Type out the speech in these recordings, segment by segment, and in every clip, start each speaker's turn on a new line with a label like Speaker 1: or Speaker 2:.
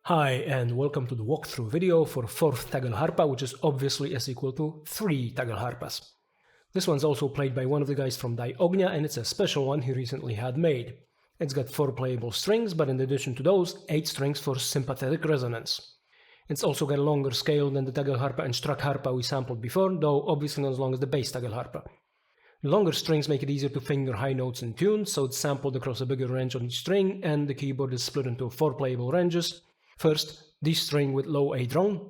Speaker 1: Hi and welcome to the walkthrough video for 4th Tagelharpa, which is obviously s equal to 3 Tagelharpas. This one's also played by one of the guys from Ognia, and it's a special one he recently had made. It's got 4 playable strings, but in addition to those, 8 strings for sympathetic resonance. It's also got a longer scale than the Tagelharpa and Strakharpa we sampled before, though obviously not as long as the bass Tagelharpa. The longer strings make it easier to finger high notes in tune, so it's sampled across a bigger range on each string, and the keyboard is split into 4 playable ranges. First, D string with low A drone,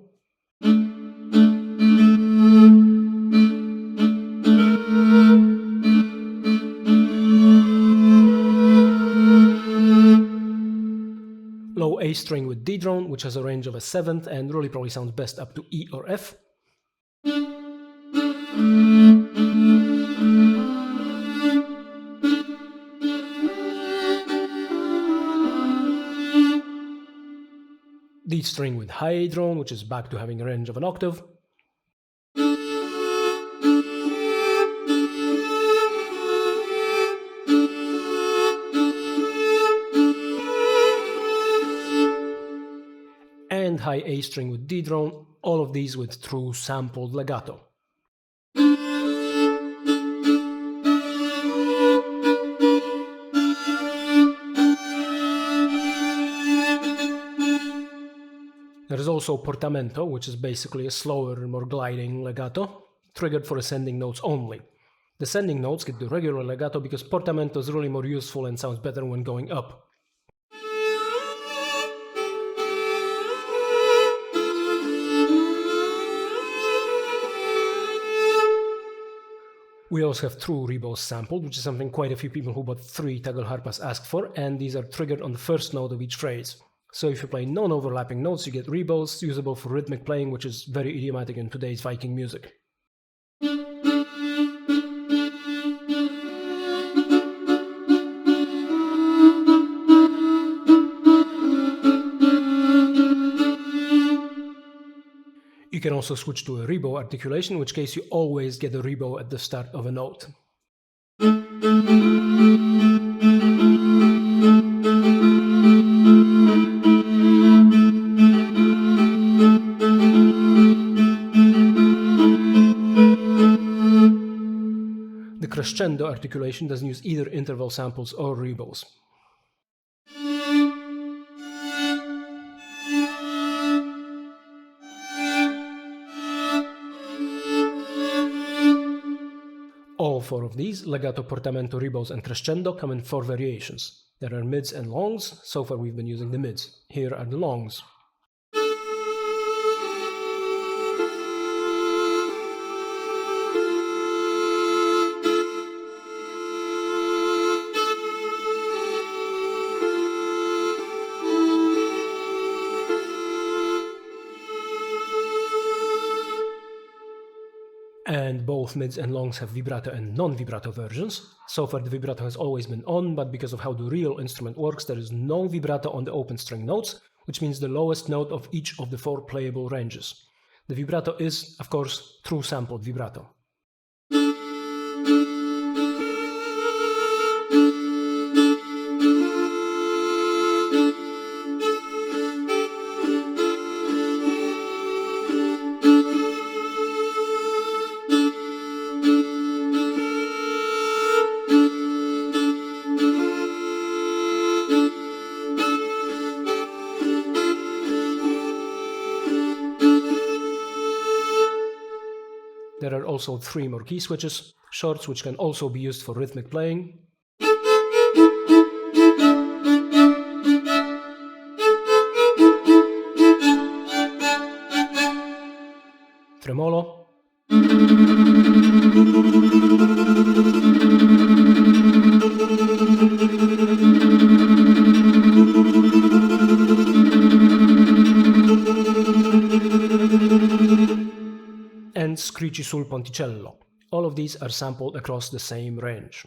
Speaker 1: low A string with D drone, which has a range of a 7th and really probably sounds best up to E or F, D string with high A drone, which is back to having a range of an octave, and high A string with D drone, all of these with true sampled legato. There is also portamento, which is basically a slower, more gliding legato, triggered for ascending notes only. The ascending notes get the regular legato because portamento is really more useful and sounds better when going up. We also have true rebows sampled, which is something quite a few people who bought 3 Tagelharpas asked for, and these are triggered on the first note of each phrase. So if you play non-overlapping notes, you get rebows, usable for rhythmic playing, which is very idiomatic in today's Viking music. You can also switch to a rebow articulation, in which case you always get a rebow at the start of a note. The crescendo articulation doesn't use either interval samples or rebows. All 4 of these, legato, portamento, rebows, and crescendo, come in 4 variations. There are mids and longs. So far we've been using the mids. Here are the longs. And both mids and longs have vibrato and non-vibrato versions. So far the vibrato has always been on, but because of how the real instrument works, there is no vibrato on the open string notes, which means the lowest note of each of the 4 playable ranges. The vibrato is, of course, true sampled vibrato. There are also 3 more key switches, shorts which can also be used for rhythmic playing, tremolo, and screechy sul ponticello. All of these are sampled across the same range.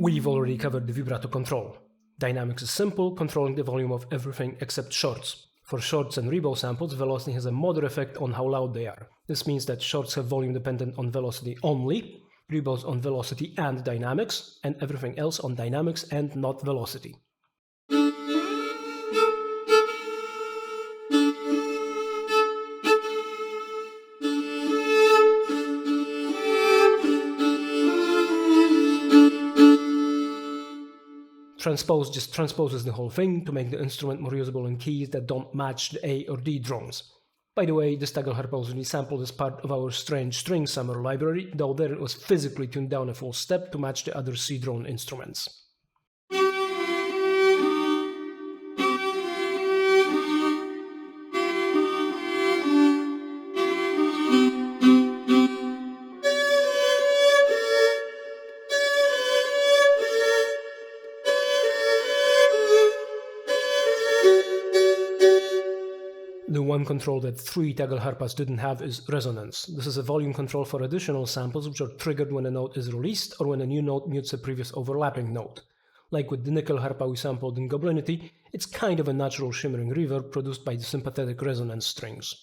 Speaker 1: We've already covered the vibrato control. Dynamics is simple, controlling the volume of everything except shorts. For shorts and rebow samples, velocity has a moderate effect on how loud they are. This means that shorts have volume dependent on velocity only, rebows on velocity and dynamics, and everything else on dynamics and not velocity. Transpose just transposes the whole thing to make the instrument more usable in keys that don't match the A or D drones. By the way, this Tagelharpa was really sampled as part of our Strange String Summer library, though there it was physically tuned down a full step to match the other C drone instruments. The one control that 3 Tagelharpas didn't have is resonance. This is a volume control for additional samples which are triggered when a note is released or when a new note mutes a previous overlapping note. Like with the nickel harpa we sampled in Goblinity, it's kind of a natural shimmering reverb produced by the sympathetic resonance strings.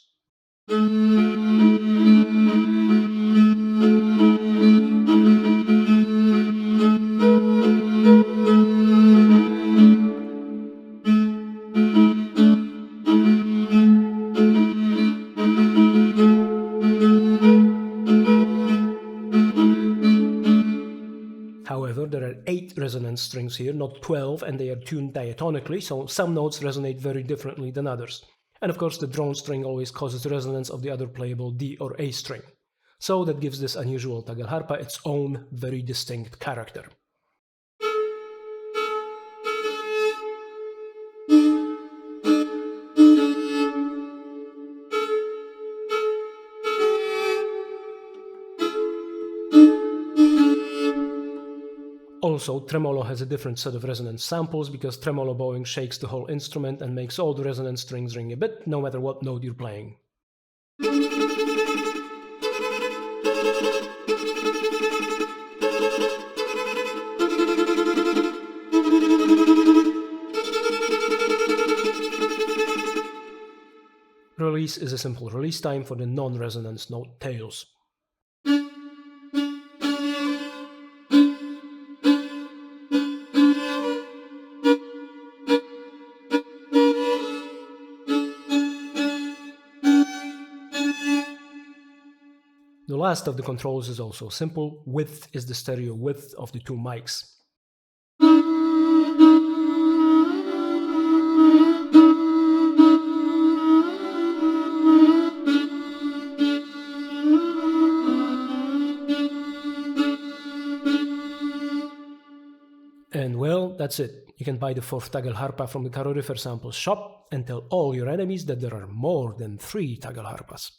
Speaker 1: However, there are 8 resonance strings here, not 12, and they are tuned diatonically, so some notes resonate very differently than others. And of course, the drone string always causes resonance of the other playable D or A string. So that gives this unusual Tagelharpa its own very distinct character. Also, tremolo has a different set of resonance samples because tremolo bowing shakes the whole instrument and makes all the resonance strings ring a bit, no matter what note you're playing. Release is a simple release time for the non-resonance note tails. The last of the controls is also simple. Width is the stereo width of the 2 mics. And well, that's it. You can buy the 4th Tagelharpa from the Calorifer Samples shop and tell all your enemies that there are more than 3 Tagelharpas.